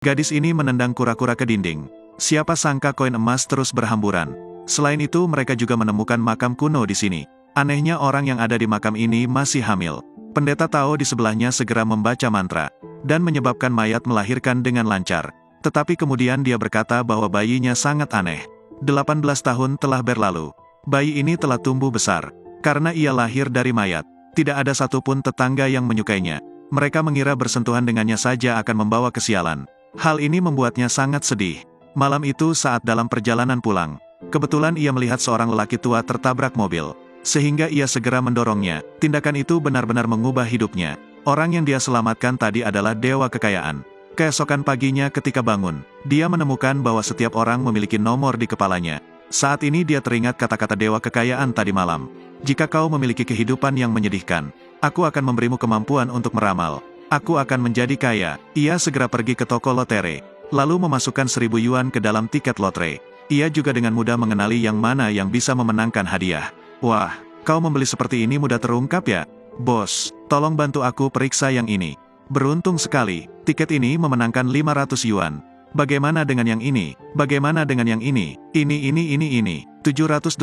Gadis ini menendang kura-kura ke dinding. Siapa sangka koin emas terus berhamburan. Selain itu mereka juga menemukan makam kuno di sini. Anehnya orang yang ada di makam ini masih hamil. Pendeta Tao di sebelahnya segera membaca mantra, dan menyebabkan mayat melahirkan dengan lancar. Tetapi kemudian dia berkata bahwa bayinya sangat aneh. 18 tahun telah berlalu. Bayi ini telah tumbuh besar. Karena ia lahir dari mayat, tidak ada satupun tetangga yang menyukainya. Mereka mengira bersentuhan dengannya saja akan membawa kesialan. Hal ini membuatnya sangat sedih. Malam itu saat dalam perjalanan pulang, kebetulan ia melihat seorang lelaki tua tertabrak mobil. Sehingga ia segera mendorongnya. Tindakan itu benar-benar mengubah hidupnya. Orang yang dia selamatkan tadi adalah dewa kekayaan. Keesokan paginya ketika bangun, dia menemukan bahwa setiap orang memiliki nomor di kepalanya. Saat ini dia teringat kata-kata dewa kekayaan tadi malam. Jika kau memiliki kehidupan yang menyedihkan, aku akan memberimu kemampuan untuk meramal. Aku akan menjadi kaya. Ia segera pergi ke toko lotre, lalu memasukkan 1000 yuan ke dalam tiket lotre. Ia juga dengan mudah mengenali yang mana yang bisa memenangkan hadiah. Wah, kau membeli seperti ini mudah terungkap ya? Bos, tolong bantu aku periksa yang ini. Beruntung sekali, tiket ini memenangkan 500 yuan. Bagaimana dengan yang ini? Bagaimana dengan yang ini? Ini. 783.000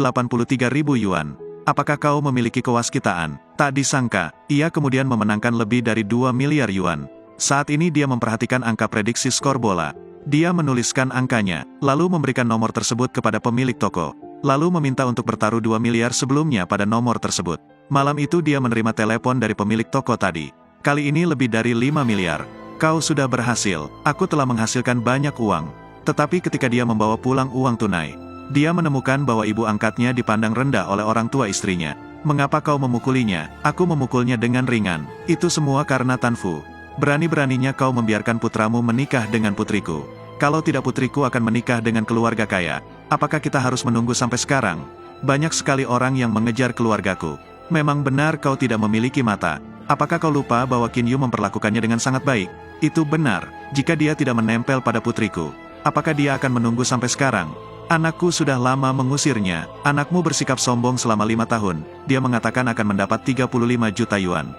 yuan. Apakah kau memiliki kewaskitaan? Tak disangka, ia kemudian memenangkan lebih dari 2 miliar yuan. Saat ini dia memperhatikan angka prediksi skor bola. Dia menuliskan angkanya, lalu memberikan nomor tersebut kepada pemilik toko. Lalu meminta untuk bertaruh 2 miliar sebelumnya pada nomor tersebut. Malam itu dia menerima telepon dari pemilik toko tadi. Kali ini lebih dari 5 miliar. Kau sudah berhasil, aku telah menghasilkan banyak uang. Tetapi ketika dia membawa pulang uang tunai, dia menemukan bahwa ibu angkatnya dipandang rendah oleh orang tua istrinya. Mengapa kau memukulinya? Aku memukulnya dengan ringan. Itu semua karena Tan Fu. Berani-beraninya kau membiarkan putramu menikah dengan putriku. Kalau tidak putriku akan menikah dengan keluarga kaya. Apakah kita harus menunggu sampai sekarang? Banyak sekali orang yang mengejar keluargaku. Memang benar kau tidak memiliki mata. Apakah kau lupa bahwa Qin Yu memperlakukannya dengan sangat baik? Itu benar, jika dia tidak menempel pada putriku. Apakah dia akan menunggu sampai sekarang? Anakku sudah lama mengusirnya. Anakmu bersikap sombong selama 5 tahun. Dia mengatakan akan mendapat 35 juta yuan.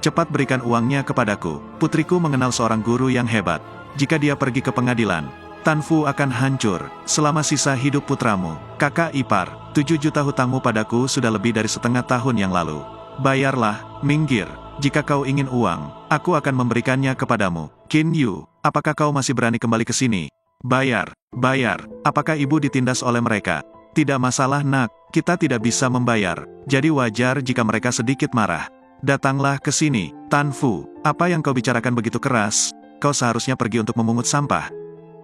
Cepat berikan uangnya kepadaku. Putriku mengenal seorang guru yang hebat. Jika dia pergi ke pengadilan, Tan Fu akan hancur selama sisa hidup putramu. Kakak ipar, 7 juta hutangmu padaku sudah lebih dari setengah tahun yang lalu. Bayarlah, minggir. Jika kau ingin uang, aku akan memberikannya kepadamu. Qin Yu, apakah kau masih berani kembali ke sini? Bayar. Apakah ibu ditindas oleh mereka? Tidak masalah nak, kita tidak bisa membayar. Jadi wajar jika mereka sedikit marah. Datanglah ke sini, Tan Fu. Apa yang kau bicarakan begitu keras? Kau seharusnya pergi untuk memungut sampah.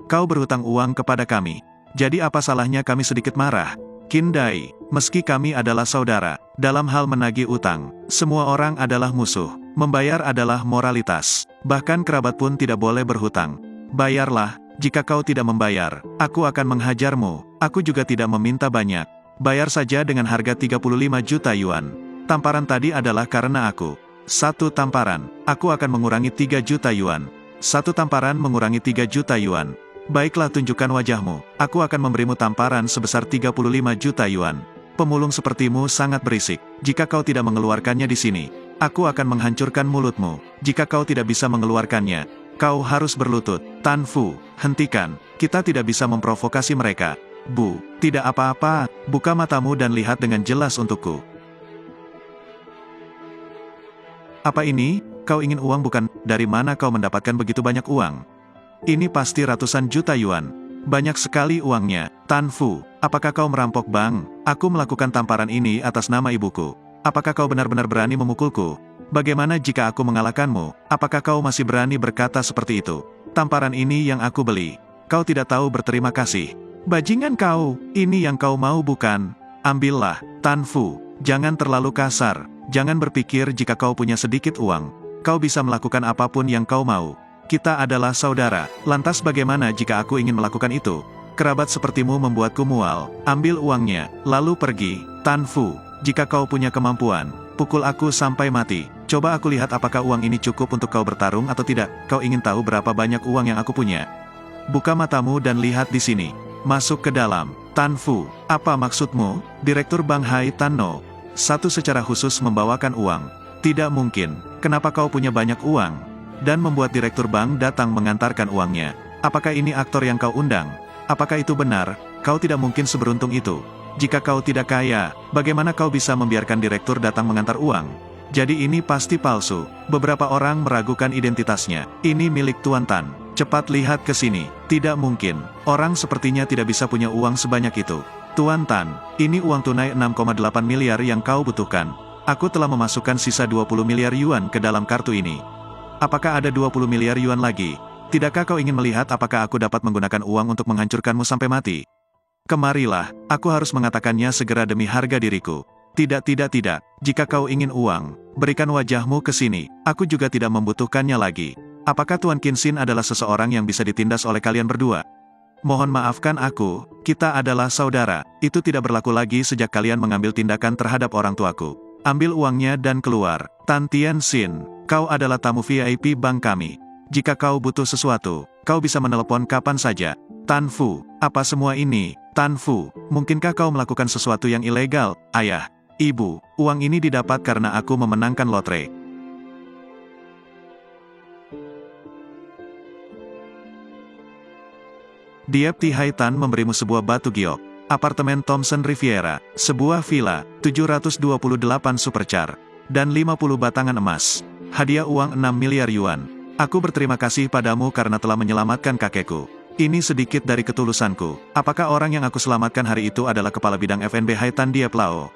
Kau berhutang uang kepada kami. Jadi apa salahnya kami sedikit marah? Qin Dai, meski kami adalah saudara, dalam hal menagih utang, semua orang adalah musuh. Membayar adalah moralitas. Bahkan kerabat pun tidak boleh berhutang. Bayarlah, jika kau tidak membayar, aku akan menghajarmu. Aku juga tidak meminta banyak. Bayar saja dengan harga 35 juta yuan. Tamparan tadi adalah karena aku. 1 tamparan, aku akan mengurangi 3 juta yuan. 1 tamparan mengurangi 3 juta yuan. Baiklah, tunjukkan wajahmu. Aku akan memberimu tamparan sebesar 35 juta yuan. Pemulung sepertimu sangat berisik. Jika kau tidak mengeluarkannya di sini, aku akan menghancurkan mulutmu. Jika kau tidak bisa mengeluarkannya, kau harus berlutut. Tan Fu, hentikan. Kita tidak bisa memprovokasi mereka. Bu, tidak apa-apa. Buka matamu dan lihat dengan jelas untukku. Apa ini? Kau ingin uang bukan? Dari mana kau mendapatkan begitu banyak uang? Ini pasti ratusan juta yuan. Banyak sekali uangnya. Tan Fu, apakah kau merampok bank? Aku melakukan tamparan ini atas nama ibuku. Apakah kau benar-benar berani memukulku? Bagaimana jika aku mengalahkanmu? Apakah kau masih berani berkata seperti itu? Tamparan ini yang aku beli. Kau tidak tahu berterima kasih. Bajingan kau, ini yang kau mau bukan? Ambillah, Tan Fu. Jangan terlalu kasar. Jangan berpikir jika kau punya sedikit uang, kau bisa melakukan apapun yang kau mau. Kita adalah saudara, lantas bagaimana jika aku ingin melakukan itu? Kerabat sepertimu membuatku mual. Ambil uangnya, lalu pergi. Tan Fu, jika kau punya kemampuan, pukul aku sampai mati. Coba aku lihat apakah uang ini cukup untuk kau bertarung atau tidak. Kau ingin tahu berapa banyak uang yang aku punya? Buka matamu dan lihat di sini. Masuk ke dalam. Tan Fu, apa maksudmu? Direktur Bank Hai Tan No. Satu secara khusus membawakan uang. Tidak mungkin. Kenapa kau punya banyak uang? Dan membuat direktur bank datang mengantarkan uangnya. Apakah ini aktor yang kau undang? Apakah itu benar? Kau tidak mungkin seberuntung itu. Jika kau tidak kaya, bagaimana kau bisa membiarkan direktur datang mengantar uang? Jadi ini pasti palsu. Beberapa orang meragukan identitasnya. Ini milik Tuan Tan. Cepat lihat ke sini. Tidak mungkin. Orang sepertinya tidak bisa punya uang sebanyak itu. Tuan Tan, ini uang tunai 6,8 miliar yang kau butuhkan. Aku telah memasukkan sisa 20 miliar yuan ke dalam kartu ini. Apakah ada 20 miliar yuan lagi? Tidakkah kau ingin melihat apakah aku dapat menggunakan uang untuk menghancurkanmu sampai mati? Kemarilah, aku harus mengatakannya segera demi harga diriku. Tidak. Jika kau ingin uang, berikan wajahmu ke sini. Aku juga tidak membutuhkannya lagi. Apakah Tuan Qinxin adalah seseorang yang bisa ditindas oleh kalian berdua? Mohon maafkan aku, kita adalah saudara. Itu tidak berlaku lagi sejak kalian mengambil tindakan terhadap orang tuaku. Ambil uangnya dan keluar. Tan Tianxin, kau adalah tamu VIP bank kami. Jika kau butuh sesuatu, kau bisa menelepon kapan saja. Tan Fu, apa semua ini? Tan Fu, mungkinkah kau melakukan sesuatu yang ilegal? Ayah, ibu, uang ini didapat karena aku memenangkan lotre. Deputy Haitan memberimu sebuah batu giok. Apartemen Thomson Riviera, sebuah villa, 728 supercar, dan 50 batangan emas. Hadiah uang 6 miliar yuan. Aku berterima kasih padamu karena telah menyelamatkan kakekku. Ini sedikit dari ketulusanku. Apakah orang yang aku selamatkan hari itu adalah kepala bidang FNB Haitan Diep Lao?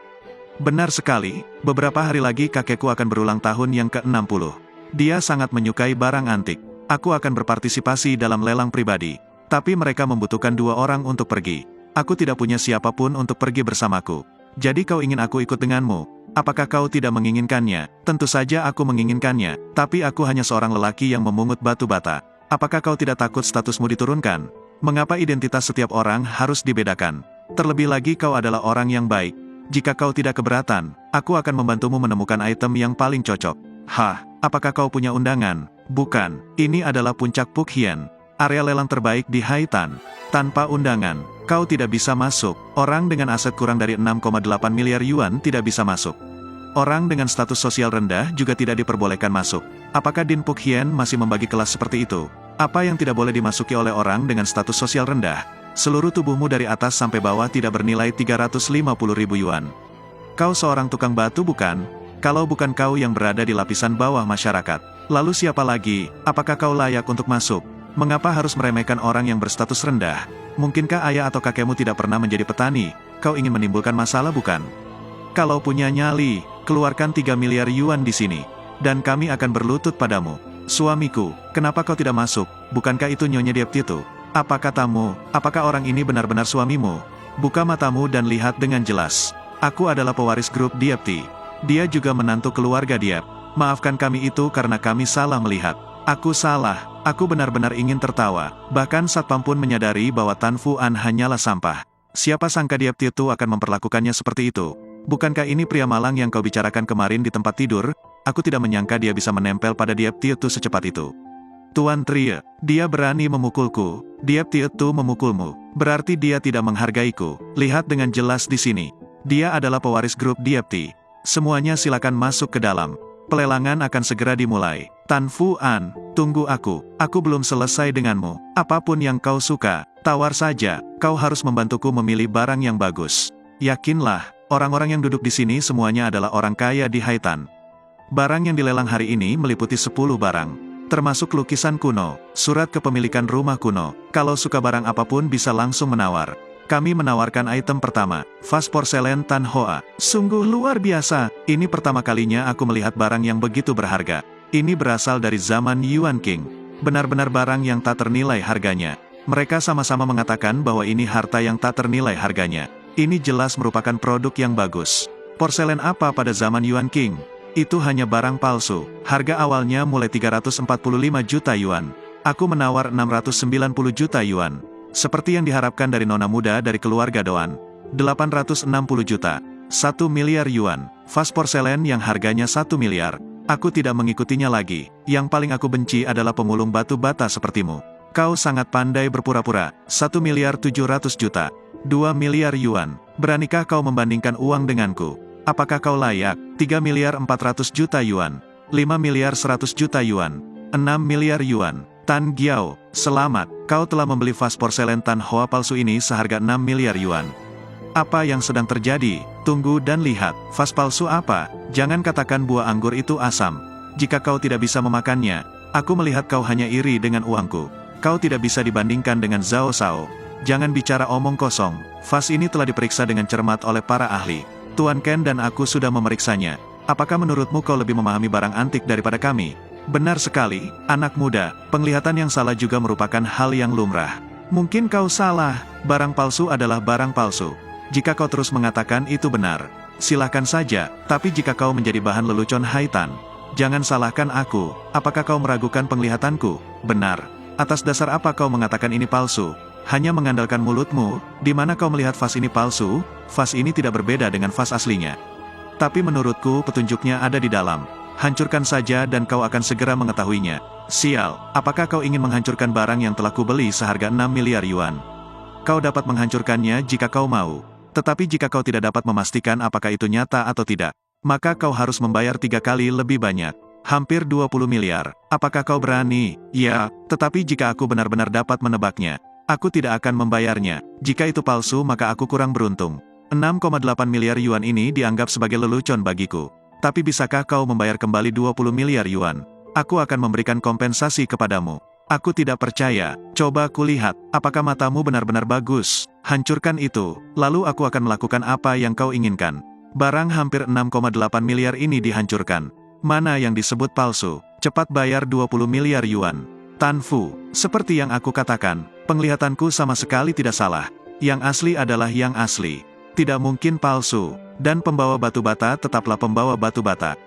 Benar sekali, beberapa hari lagi kakekku akan berulang tahun yang ke-60. Dia sangat menyukai barang antik. Aku akan berpartisipasi dalam lelang pribadi. Tapi mereka membutuhkan 2 orang untuk pergi. Aku tidak punya siapapun untuk pergi bersamaku. Jadi kau ingin aku ikut denganmu? Apakah kau tidak menginginkannya? Tentu saja aku menginginkannya, tapi aku hanya seorang lelaki yang memungut batu bata. Apakah kau tidak takut statusmu diturunkan? Mengapa identitas setiap orang harus dibedakan? Terlebih lagi kau adalah orang yang baik. Jika kau tidak keberatan, aku akan membantumu menemukan item yang paling cocok. Hah, apakah kau punya undangan? Bukan, ini adalah puncak Puk Hien. Area lelang terbaik di Haitan. Tanpa undangan, kau tidak bisa masuk. Orang dengan aset kurang dari 6,8 miliar yuan tidak bisa masuk. Orang dengan status sosial rendah juga tidak diperbolehkan masuk. Apakah Din Puk Hien masih membagi kelas seperti itu? Apa yang tidak boleh dimasuki oleh orang dengan status sosial rendah? Seluruh tubuhmu dari atas sampai bawah tidak bernilai 350.000 yuan. Kau seorang tukang batu bukan? Kalau bukan kau yang berada di lapisan bawah masyarakat, lalu siapa lagi? Apakah kau layak untuk masuk? Mengapa harus meremehkan orang yang berstatus rendah? Mungkinkah ayah atau kakekmu tidak pernah menjadi petani? Kau ingin menimbulkan masalah bukan? Kalau punya nyali, keluarkan 3 miliar yuan di sini. Dan kami akan berlutut padamu. Suamiku, kenapa kau tidak masuk? Bukankah itu Nyonya Diepti itu? Apa katamu? Apakah orang ini benar-benar suamimu? Buka matamu dan lihat dengan jelas. Aku adalah pewaris grup Diepti. Dia juga menantu keluarga Diep. Maafkan kami itu karena kami salah melihat. Aku salah. Aku benar-benar ingin tertawa. Bahkan Satpam pun menyadari bahwa Tan Fu An hanyalah sampah. Siapa sangka Diepti itu akan memperlakukannya seperti itu? Bukankah ini pria malang yang kau bicarakan kemarin di tempat tidur? Aku tidak menyangka dia bisa menempel pada Diepti itu secepat itu. Tuan Trie, dia berani memukulku. Diepti itu memukulmu. Berarti dia tidak menghargaiku. Lihat dengan jelas di sini. Dia adalah pewaris grup Diepti. Semuanya silakan masuk ke dalam. Pelelangan akan segera dimulai. Tan Fu An, tunggu aku. Aku belum selesai denganmu. Apapun yang kau suka, tawar saja. Kau harus membantuku memilih barang yang bagus. Yakinlah, orang-orang yang duduk di sini semuanya adalah orang kaya di Haitan. Barang yang dilelang hari ini meliputi 10 barang. Termasuk lukisan kuno, surat kepemilikan rumah kuno. Kalau suka barang apapun bisa langsung menawar. Kami menawarkan item pertama, vas porselen Tan Hoa. Sungguh luar biasa, ini pertama kalinya aku melihat barang yang begitu berharga. Ini berasal dari zaman Yuan King. Benar-benar barang yang tak ternilai harganya. Mereka sama-sama mengatakan bahwa ini harta yang tak ternilai harganya. Ini jelas merupakan produk yang bagus. Porselen apa pada zaman Yuan King? Itu hanya barang palsu. Harga awalnya mulai 345 juta yuan. Aku menawar 690 juta yuan. Seperti yang diharapkan dari nona muda dari keluarga Doan. 860 juta. 1 miliar yuan. Vas porselen yang harganya 1 miliar. Aku tidak mengikutinya lagi. Yang paling aku benci adalah pemulung batu bata sepertimu. Kau sangat pandai berpura-pura. 1 miliar 700 juta. 2 miliar yuan. Beranikah kau membandingkan uang denganku? Apakah kau layak? 3 miliar 400 juta yuan. 5 miliar 100 juta yuan. 6 miliar yuan. Tan Giao, selamat. Kau telah membeli vas porselen Tan Hoa palsu ini seharga 6 miliar yuan. Apa yang sedang terjadi? Tunggu dan lihat. Vas palsu apa? Jangan katakan buah anggur itu asam. Jika kau tidak bisa memakannya, aku melihat kau hanya iri dengan uangku. Kau tidak bisa dibandingkan dengan Zhao Shao. Jangan bicara omong kosong. Vas ini telah diperiksa dengan cermat oleh para ahli. Tuan Ken dan aku sudah memeriksanya. Apakah menurutmu kau lebih memahami barang antik daripada kami? Benar sekali, anak muda. Penglihatan yang salah juga merupakan hal yang lumrah. Mungkin kau salah. Barang palsu adalah barang palsu. Jika kau terus mengatakan itu benar, silahkan saja. Tapi jika kau menjadi bahan lelucon Haitan, jangan salahkan aku. Apakah kau meragukan penglihatanku? Benar. Atas dasar apa kau mengatakan ini palsu? Hanya mengandalkan mulutmu. Di mana kau melihat vas ini palsu? Vas ini tidak berbeda dengan vas aslinya. Tapi menurutku petunjuknya ada di dalam. Hancurkan saja dan kau akan segera mengetahuinya. Sial, apakah kau ingin menghancurkan barang yang telah kubeli seharga 6 miliar yuan? Kau dapat menghancurkannya jika kau mau. Tetapi jika kau tidak dapat memastikan apakah itu nyata atau tidak, maka kau harus membayar 3 kali lebih banyak. Hampir 20 miliar. Apakah kau berani? Ya, tetapi jika aku benar-benar dapat menebaknya, aku tidak akan membayarnya. Jika itu palsu maka aku kurang beruntung. 6,8 miliar yuan ini dianggap sebagai lelucon bagiku. Tapi bisakah kau membayar kembali 20 miliar yuan? Aku akan memberikan kompensasi kepadamu. Aku tidak percaya. Coba kulihat, apakah matamu benar-benar bagus? Hancurkan itu, lalu aku akan melakukan apa yang kau inginkan. Barang hampir 6,8 miliar ini dihancurkan. Mana yang disebut palsu? Cepat bayar 20 miliar yuan. Tan Fu, seperti yang aku katakan, penglihatanku sama sekali tidak salah. Yang asli adalah yang asli. Tidak mungkin palsu. Dan pembawa batu bata tetaplah pembawa batu bata.